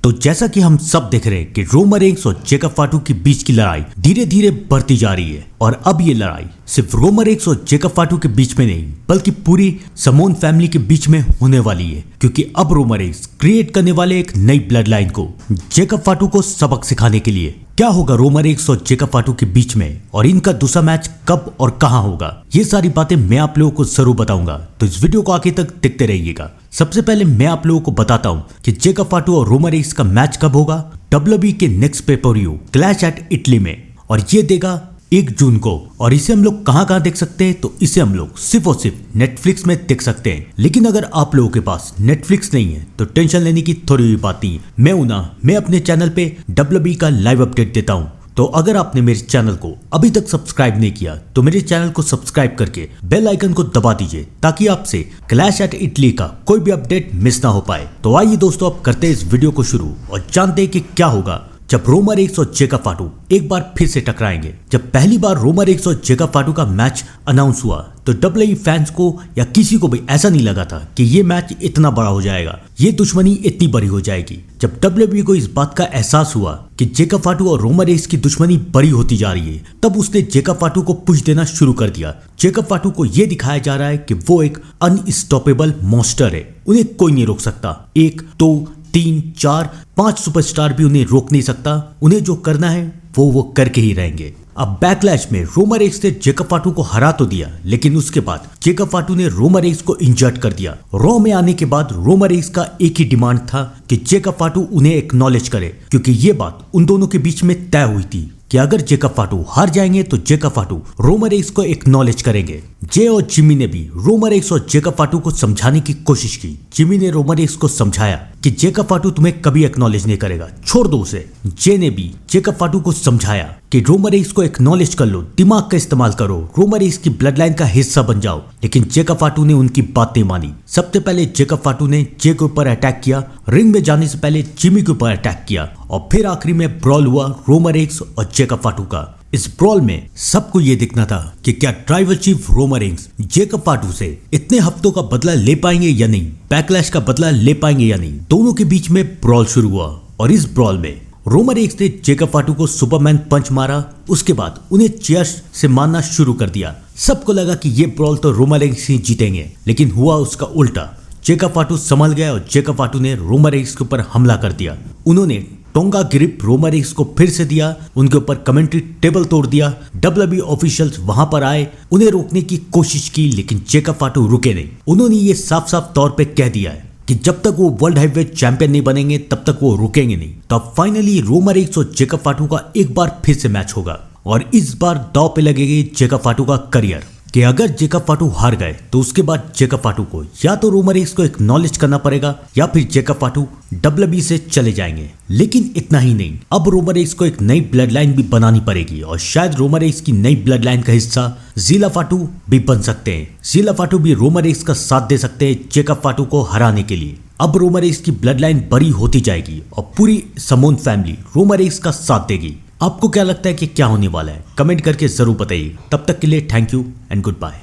तो जैसा कि हम सब देख रहे हैं कि रोमन रेंस और जेकब फाटू के बीच की लड़ाई धीरे धीरे बढ़ती जा रही है और अब ये लड़ाई सिर्फ रोमन रेंस और जेकब फाटू के बीच में नहीं बल्कि पूरी समोन फैमिली के बीच में होने वाली है, क्योंकि अब रोमन रेंस क्रिएट करने वाले एक नई ब्लड लाइन को जेकब फाटू को सबक सिखाने के लिए। क्या होगा रोमन रेंस और जेकब फाटू के बीच में और इनका दूसरा मैच कब और कहां होगा, ये सारी बातें मैं आप लोगों को जरूर बताऊंगा, तो इस वीडियो को आगे तक देखते रहिएगा। सबसे पहले मैं आप लोगों को बताता हूं कि जेकब फाटू और रोमन रेंस का मैच कब होगा। WWE के next pay per view clash at Italy में, और ये देगा 1 जून को। और इसे हम लोग कहां देख सकते हैं, तो इसे हम लोग सिर्फ और सिर्फ नेटफ्लिक्स में देख सकते हैं। लेकिन अगर आप लोगों के पास नेटफ्लिक्स नहीं है तो टेंशन लेने की थोड़ी भी बात नहीं है। मैं अपने चैनल पे WWE का लाइव अपडेट देता हूं, तो अगर आपने मेरे चैनल को अभी तक सब्सक्राइब नहीं किया तो मेरे चैनल को सब्सक्राइब करके बेल आइकन को दबा दीजिए ताकि आपसे क्लैश एट इटली का कोई भी अपडेट मिस ना हो पाए। तो आइए दोस्तों, अब करते हैं इस वीडियो को शुरू और जानते हैं कि क्या होगा जब रोमन रेंस और जेकब फाटू एक बार फिर से टकराएंगे। जब पहली बार रोमन रेंस और जेकब फाटू का मैच अनाउंस हुआ तो WWE फैंस को या किसी को भी ऐसा नहीं लगा था कि ये मैच इतना बड़ा हो जाएगा, ये दुश्मनी इतनी बड़ी हो जाएगी। जब WWE को इस बात का एहसास हुआ कि जेकब फाटू और रोमन रेंस की दुश्मनी बड़ी होती जा रही है, तब उसने जेकब फाटू को पुश देना शुरू कर दिया। जेकब फाटू को यह दिखाया जा रहा है कि वो एक अनस्टॉपेबल मॉन्स्टर है, उन्हें कोई नहीं रोक सकता। 1 2 3 4 5 सुपरस्टार भी उन्हें रोक नहीं सकता। उन्हें जो करना है वो करके ही रहेंगे। अब बैकलैश में रोमन रेंस ने जेकब फाटू को हरा तो दिया, लेकिन उसके बाद जेकब फाटू ने रोमन रेंस को इंजर्ड कर दिया। रॉ में आने के बाद रोमन रेंस का एक ही डिमांड था कि जेकब फाटू उन्हें एक्नॉलेज करे, क्योंकि ये बात उन दोनों के बीच में तय हुई थी कि अगर जेकब फाटू हार जाएंगे तो जेकब फाटू रोमन रेंस को एक्नॉलेज करेंगे। जे और जिमी ने भी रोमन रेंस और जेकब फाटू को समझाने की कोशिश की। जिमी ने रोमन रेंस को समझाया कि जेकब फाटू तुम्हें कभी एक्नॉलेज नहीं करेगा, छोड़ दो उसे। जे ने भी जेकब फाटू को समझाया कि रोमन रेंस को एक्नॉलेज कर लो, दिमाग का इस्तेमाल करो, रोमन रेंस की ब्लड लाइन का हिस्सा बन जाओ। लेकिन जेकब फाटू ने उनकी बात नहीं मानी। सबसे पहले जेकब फाटू ने जे के ऊपर अटैक किया, रिंग में जाने से पहले जिमी के ऊपर अटैक किया, और फिर आखिरी में ब्रॉल हुआ रोमन रेंस और जेकब फाटू का। इस ब्रॉल में सबको ये दिखना था कि क्या tribal chief Roman Reigns Jacob फाटू से इतने हफ्तों का बदला ले पाएंगे या नहीं, बैकलैश का बदला ले पाएंगे या नहीं। दोनों के बीच में ब्रॉल शुरू हुआ और इस ब्रॉल में रोमन रेंस ने जेकब फाटू को सुपरमैन पंच मारा। उसके बाद उन्हें चेयर्स से मारना शुरू कर दिया। सबको लगा कि ये ब्रॉल तो रोमन रेंस ही जीतेंगे, लेकिन हुआ उसका उल्टा। जेकब फाटू संभल गया और जेकब फाटू ने रोमन रेंस के ऊपर हमला कर दिया। उन्होंने टोंगा ग्रिप रोमन रेंस को फिर से दिया, उनके ऊपर कमेंट्री टेबल तोड़ दिया। WWE ऑफिशियल्स वहां पर आए, उन्हें रोकने की कोशिश की, लेकिन जेकब फाटू रुके नहीं। उन्होंने ये साफ साफ तौर पे कह दिया है कि जब तक वो वर्ल्ड हैवीवेट चैंपियन नहीं बनेंगे तब तक वो रुकेंगे नहीं। तो अब फाइनली रोमन रेंस और जेकब फाटू का एक बार फिर से मैच होगा और इस बार दांव पे लगेगी जेकब फाटू का करियर, कि अगर जेकब फाटू हार गए तो उसके बाद जेकब फाटू को या तो रोमन रेंस को एक्नॉलेज करना पड़ेगा या फिर जेकब फाटू WWE से चले जाएंगे। लेकिन इतना ही नहीं, अब रोमन रेंस को एक नई ब्लड लाइन भी बनानी पड़ेगी और शायद रोमन रेंस की नई ब्लड लाइन का हिस्सा ज़ीला फाटू भी बन सकते हैं। ज़ीला फाटू भी रोमन रेंस का साथ दे सकते हैं जेकब फाटू को हराने के लिए। अब रोमन रेंस की ब्लड लाइन बड़ी होती जाएगी और पूरी समोन फैमिली रोमन रेंस का साथ देगी। आपको क्या लगता है कि क्या होने वाला है, कमेंट करके जरूर बताइए। तब तक के लिए thank you and good bye.